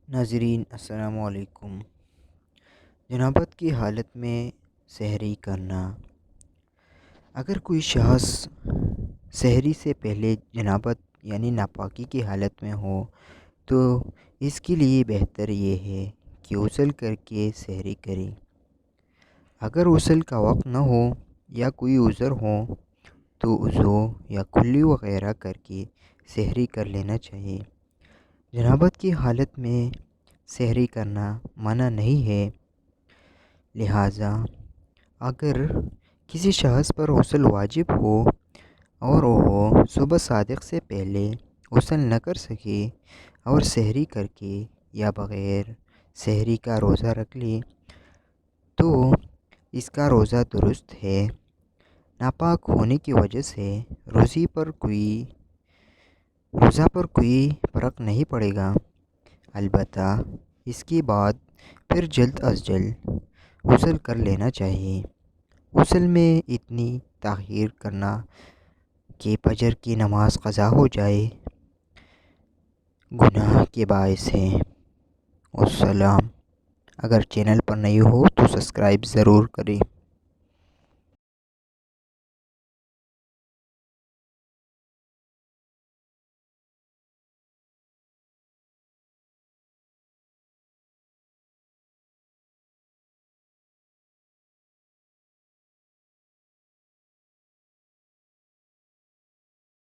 ناظرین السلام علیکم۔ جنابت کی حالت میں سحری کرنا۔ اگر کوئی شخص سحری سے پہلے جنابت یعنی ناپاکی کی حالت میں ہو تو اس کے لیے بہتر یہ ہے کہ غسل کر کے سحری کرے۔ اگر غسل کا وقت نہ ہو یا کوئی عذر ہو تو وضو یا کلی وغیرہ کر کے سحری کر لینا چاہیے۔ جنابت کی حالت میں سحری کرنا منع نہیں ہے، لہٰذا اگر کسی شخص پر غسل واجب ہو اور وہ صبح صادق سے پہلے غسل نہ کر سکے اور سحری کر کے یا بغیر سحری کا روزہ رکھ لے تو اس کا روزہ درست ہے۔ ناپاک ہونے کی وجہ سے روزہ پر کوئی فرق نہیں پڑے گا، البتہ اس کے بعد پھر جلد از جلد غسل کر لینا چاہیے۔ غسل میں اتنی تاخیر کرنا کہ فجر کی نماز قضا ہو جائے گناہ کے باعث ہے۔ والسلام۔ اگر چینل پر نئے ہو تو سبسکرائب ضرور کریں۔